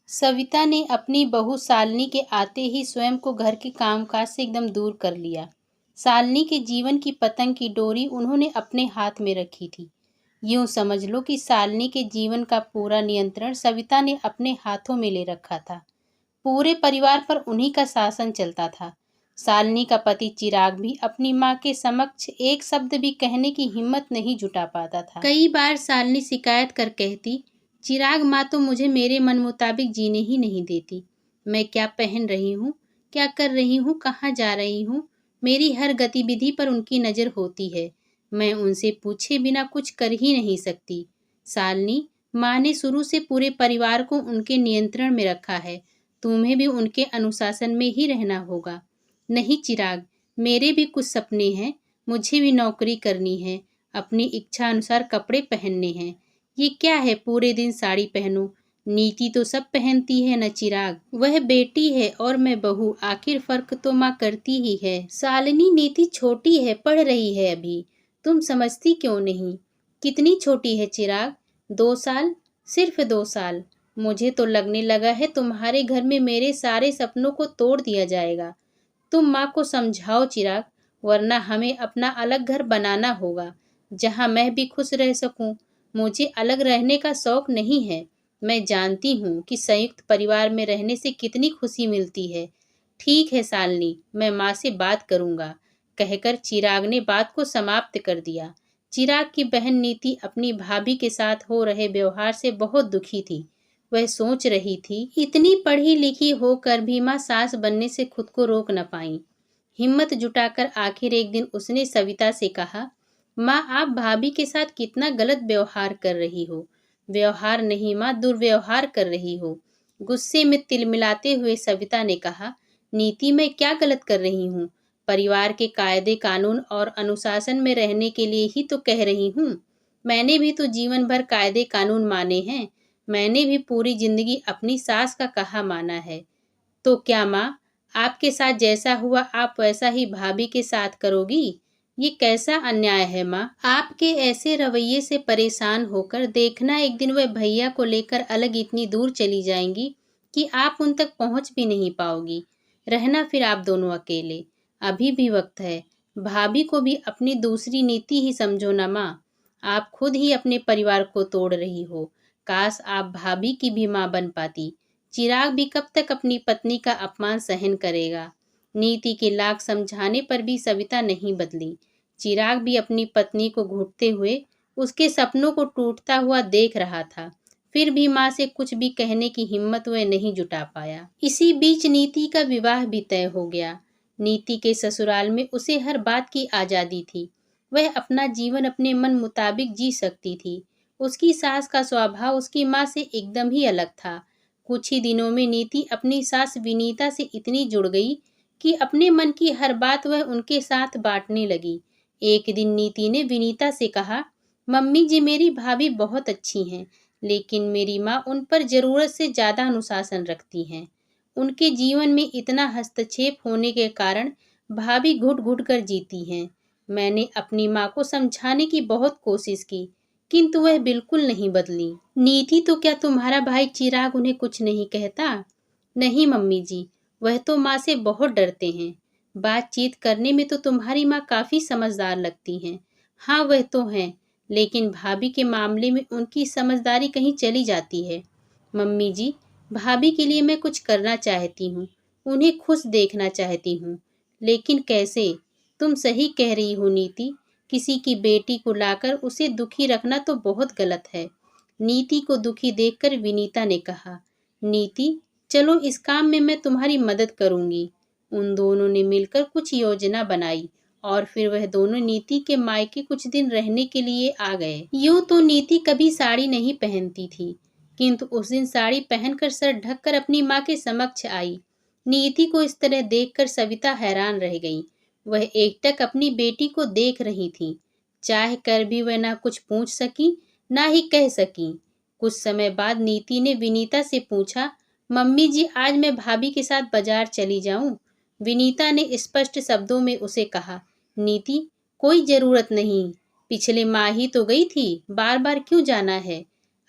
सविता ने अपनी बहू शालिनी के आते ही स्वयं को घर के कामकाज से एकदम दूर कर लिया। शालिनी के जीवन की पतंग की डोरी उन्होंने अपने हाथ में रखी थी। यूं समझ लो कि शालिनी के जीवन का पूरा नियंत्रण सविता ने अपने हाथों में ले रखा था। पूरे परिवार पर उन्हीं का शासन चलता था। शालिनी का पति चिराग भी अपनी माँ के समक्ष एक शब्द भी कहने की हिम्मत नहीं जुटा पाता था। कई बार शालिनी शिकायत कर कहती, चिराग, माँ तो मुझे मेरे मन मुताबिक जीने ही नहीं देती। मैं क्या पहन रही हूँ, क्या कर रही हूँ, कहाँ जा रही हूँ, मेरी हर गतिविधि पर उनकी नज़र होती है। मैं उनसे पूछे बिना कुछ कर ही नहीं सकती। शालिनी, माँ ने शुरू से पूरे परिवार को उनके नियंत्रण में रखा है। तुम्हें भी उनके अनुशासन में ही रहना होगा। नहीं चिराग, मेरे भी कुछ सपने हैं। मुझे भी नौकरी करनी है, अपनी इच्छा अनुसार कपड़े पहनने हैं। ये क्या है पूरे दिन साड़ी पहनो? नीति तो सब पहनती है न चिराग। वह बेटी है और मैं बहू, आखिर फर्क तो माँ करती ही है। शालिनी, नीति छोटी है, पढ़ रही है अभी। तुम समझती क्यों नहीं? कितनी छोटी है चिराग? 2 साल, सिर्फ 2 साल। मुझे तो लगने लगा है तुम्हारे घर में मेरे सारे सपनों को तोड़ दिया जाएगा। तुम माँ को समझाओ चिराग, वरना हमें अपना अलग घर बनाना होगा, जहाँ मैं भी खुश रह सकूं। मुझे अलग रहने का शौक नहीं है। मैं जानती हूँ कि संयुक्त परिवार में रहने से कितनी खुशी मिलती है। ठीक है शालिनी, मैं माँ से बात करूँगा, कहकर चिराग ने बात को समाप्त कर दिया। चिराग की बहन नीति अपनी भाभी के साथ हो रहे व्यवहार से बहुत दुखी थी। वह सोच रही थी, इतनी पढ़ी लिखी होकर भी माँ सास बनने से खुद को रोक न पाई। हिम्मत जुटाकर आखिर एक दिन उसने सविता से कहा, माँ, आप भाभी के साथ कितना गलत व्यवहार कर रही हो। व्यवहार नहीं माँ, दुर्व्यवहार कर रही हो। गुस्से में तिलमिलाते हुए सविता ने कहा, नीति, मैं क्या गलत कर रही हूँ? परिवार के कायदे कानून और अनुशासन में रहने के लिए ही तो कह रही हूँ। मैंने भी तो जीवन भर कायदे कानून माने हैं। मैंने भी पूरी जिंदगी अपनी सास का कहा माना है। तो क्या माँ, आपके साथ जैसा हुआ आप वैसा ही भाभी के साथ करोगी? ये कैसा अन्याय है माँ? आपके ऐसे रवैये से परेशान होकर देखना, एक दिन वह भैया को लेकर अलग इतनी दूर चली जाएंगी कि आप उन तक पहुँच भी नहीं पाओगी। रहना फिर आप दोनों अकेले। अभी भी वक्त है। भाभी को भी अपनी दूसरी नीति ही समझो ना माँ। आप खुद ही अपने परिवार को तोड़ रही हो। काश आप भाभी की भी माँ बन पाती। चिराग भी कब तक अपनी पत्नी का अपमान सहन करेगा? नीति के लाख समझाने पर भी सविता नहीं बदली। चिराग भी अपनी पत्नी को घूरते हुए उसके सपनों को टूटता हुआ देख रहा था। फिर भी माँ से कुछ भी कहने की हिम्मत वह नहीं जुटा पाया। इसी बीच नीति का विवाह भी तय हो गया। नीति के ससुराल में उसे हर बात की आज़ादी थी। वह अपना जीवन अपने मन मुताबिक जी सकती थी। उसकी सास का स्वभाव उसकी माँ से एकदम ही अलग था। कुछ ही दिनों में नीति अपनी सास विनीता से इतनी जुड़ गई कि अपने मन की हर बात वह उनके साथ बांटने लगी। एक दिन नीति ने विनीता से कहा, मम्मी जी, मेरी भाभी बहुत अच्छी हैं, लेकिन मेरी माँ उन पर ज़रूरत से ज़्यादा अनुशासन रखती हैं। उनके जीवन में इतना हस्तक्षेप होने के कारण भाभी घुट घुट कर जीती हैं। मैंने अपनी माँ को समझाने की बहुत कोशिश की, किंतु वह बिल्कुल नहीं बदली। नीति, तो क्या तुम्हारा भाई चिराग उन्हें कुछ नहीं कहता? नहीं मम्मी जी, वह तो माँ से बहुत डरते हैं। बातचीत करने में तो तुम्हारी माँ काफ़ी समझदार लगती हैं। हाँ, वह तो हैं, लेकिन भाभी के मामले में उनकी समझदारी कहीं चली जाती है। मम्मी जी, भाभी के लिए मैं कुछ करना चाहती हूँ, उन्हें खुश देखना चाहती हूँ, लेकिन कैसे? तुम सही कह रही हो नीति, किसी की बेटी को लाकर उसे दुखी रखना तो बहुत गलत है। नीति को दुखी देखकर विनीता ने कहा, नीति, चलो इस काम में मैं तुम्हारी मदद करूंगी। उन दोनों ने मिलकर कुछ योजना बनाई और फिर वह दोनों नीति के मायके कुछ दिन रहने के लिए आ गए। यूं तो नीति कभी साड़ी नहीं पहनती थी, किंतु उस दिन साड़ी पहनकर सर ढककर अपनी माँ के समक्ष आई। नीति को इस तरह देखकर सविता हैरान रह गई। वह एकटक अपनी बेटी को देख रही थी। चाह कर भी वह ना कुछ पूछ सकी, ना ही कह सकी। कुछ समय बाद नीति ने विनीता से पूछा, मम्मी जी, आज मैं भाभी के साथ बाजार चली जाऊं? विनीता ने स्पष्ट शब्दों में उसे कहा, नीति, कोई जरूरत नहीं, पिछले माह ही तो गई थी, बार बार क्यों जाना है?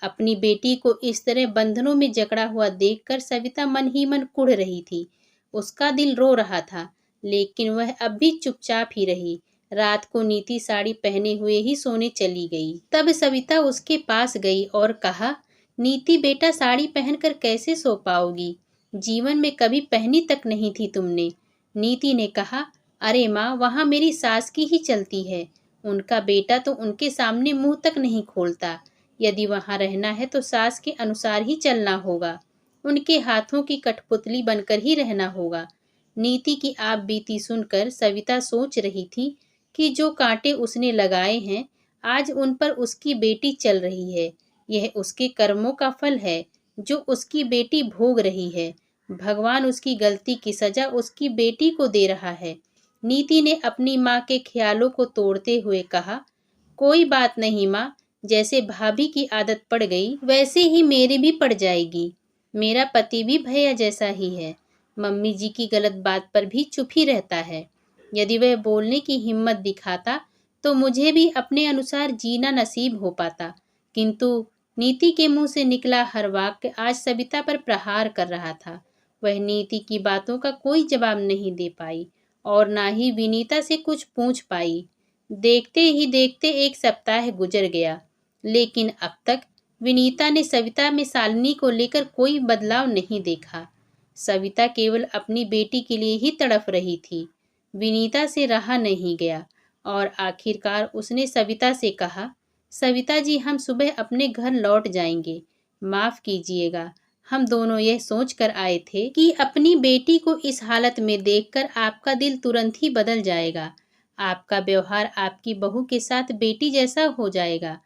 अपनी बेटी को इस तरह बंधनों में जकड़ा हुआ देखकर सविता मन ही मन कुढ़ रही थी। उसका दिल रो रहा था, लेकिन वह अब भी चुपचाप ही रही। रात को नीति साड़ी पहने हुए ही सोने चली गई। तब सविता उसके पास गई और कहा, नीति बेटा, साड़ी पहनकर कैसे सो पाओगी? जीवन में कभी पहनी तक नहीं थी तुमने। नीति ने कहा, अरे माँ, वहाँ मेरी सास की ही चलती है। उनका बेटा तो उनके सामने मुंह तक नहीं खोलता। यदि वहाँ रहना है तो सास के अनुसार ही चलना होगा। उनके हाथों की कठपुतली बनकर ही रहना होगा। नीति की आप बीती सुनकर सविता सोच रही थी कि जो कांटे उसने लगाए हैं, आज उन पर उसकी बेटी चल रही है। यह उसके कर्मों का फल है जो उसकी बेटी भोग रही है। भगवान उसकी गलती की सजा उसकी बेटी को दे रहा है। नीति ने अपनी माँ के ख्यालों को तोड़ते हुए कहा, कोई बात नहीं माँ, जैसे भाभी की आदत पड़ गई वैसे ही मेरी भी पड़ जाएगी। मेरा पति भी भैया जैसा ही है। मम्मी जी की गलत बात पर भी चुप ही रहता है। यदि वह बोलने की हिम्मत दिखाता तो मुझे भी अपने अनुसार जीना नसीब हो पाता। किंतु नीति के मुंह से निकला हर वाक्य आज सविता पर प्रहार कर रहा था। वह नीति की बातों का कोई जवाब नहीं दे पाई और ना ही विनीता से कुछ पूछ पाई। देखते ही देखते एक सप्ताह गुजर गया, लेकिन अब तक विनीता ने सविता में शालिनी को लेकर कोई बदलाव नहीं देखा। सविता केवल अपनी बेटी के लिए ही तड़प रही थी। विनीता से रहा नहीं गया और आखिरकार उसने सविता से कहा, सविता जी, हम सुबह अपने घर लौट जाएंगे। माफ कीजिएगा, हम दोनों यह सोचकर आए थे कि अपनी बेटी को इस हालत में देखकर आपका दिल तुरंत ही बदल जाएगा। आपका व्यवहार आपकी बहू के साथ बेटी जैसा हो जाएगा।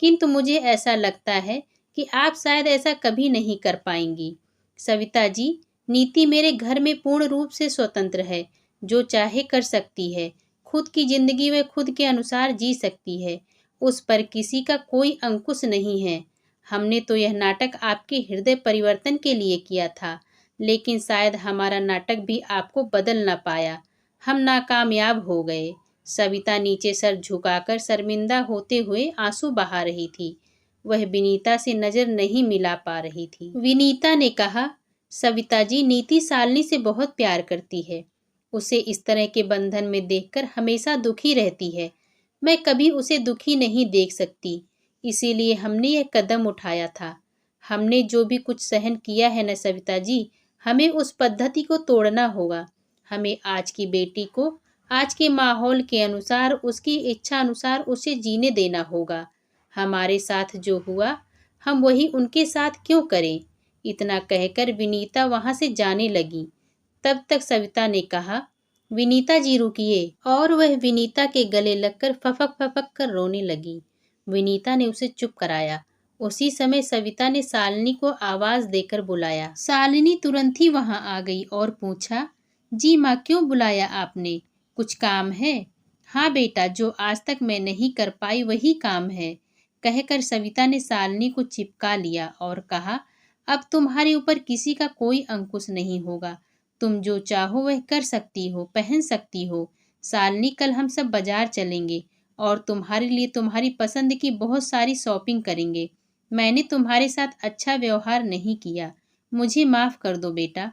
किंतु मुझे ऐसा लगता है कि आप शायद ऐसा कभी नहीं कर पाएंगी। सविता जी, नीति मेरे घर में पूर्ण रूप से स्वतंत्र है। जो चाहे कर सकती है। खुद की जिंदगी वह खुद के अनुसार जी सकती है। उस पर किसी का कोई अंकुश नहीं है। हमने तो यह नाटक आपके हृदय परिवर्तन के लिए किया था, लेकिन शायद हमारा नाटक भी आपको बदल न पाया। हम नाकामयाब हो गए। सविता नीचे सर झुकाकर शर्मिंदा होते हुए आंसू बहा रही थी। वह विनीता से नजर नहीं मिला पा रही थी। विनीता ने कहा, सविता जी, नीति शालिनी से बहुत प्यार करती है। उसे इस तरह के बंधन में देखकर हमेशा दुखी रहती है। मैं कभी उसे दुखी नहीं देख सकती, इसीलिए हमने यह कदम उठाया था। हमने जो भी कुछ सहन किया है न सविता जी, हमें उस पद्धति को तोड़ना होगा। हमें आज की बेटी को आज के माहौल के अनुसार, उसकी इच्छा अनुसार उसे जीने देना होगा। हमारे साथ जो हुआ, हम वही उनके साथ क्यों करें? इतना कहकर विनीता वहां से जाने लगी। तब तक सविता ने कहा, विनीता जी रुकिए, और वह विनीता के गले लगकर फपक फपक कर रोने लगी। विनीता ने उसे चुप कराया। उसी समय सविता ने शालिनी को आवाज देकर बुलाया। शालिनी तुरंत ही वहां आ गई और पूछा, जी माँ, क्यों बुलाया आपने? कुछ काम है? हाँ बेटा, जो आज तक मैं नहीं कर पाई वही काम है, कहकर सविता ने शालिनी को चिपका लिया और कहा, अब तुम्हारे ऊपर किसी का कोई अंकुश नहीं होगा। तुम जो चाहो वह कर सकती हो, पहन सकती हो। शालिनी, कल हम सब बाजार चलेंगे और तुम्हारे लिए तुम्हारी पसंद की बहुत सारी शॉपिंग करेंगे। मैंने तुम्हारे साथ अच्छा व्यवहार नहीं किया, मुझे माफ कर दो बेटा।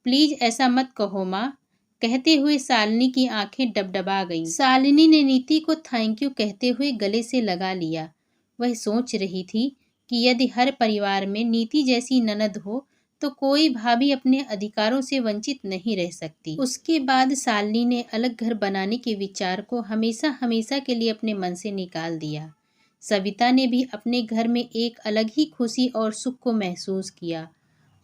प्लीज ऐसा मत कहो माँ, कहते हुए शालिनी की आंखें डबडबा गईं। शालिनी ने नीति को थैंक यू कहते हुए गले से लगा लिया। वह सोच रही थी कि यदि हर परिवार में नीति जैसी ननद हो तो कोई भाभी अपने अधिकारों से वंचित नहीं रह सकती। उसके बाद शालिनी ने अलग घर बनाने के विचार को हमेशा हमेशा के लिए अपने मन से निकाल दिया। सविता ने भी अपने घर में एक अलग ही खुशी और सुख को महसूस किया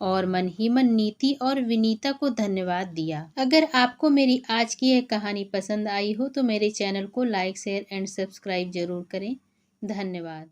और मन ही मन नीति और विनीता को धन्यवाद दिया। अगर आपको मेरी आज की यह कहानी पसंद आई हो तो मेरे चैनल को लाइक, शेयर एंड सब्सक्राइब जरूर करें। धन्यवाद।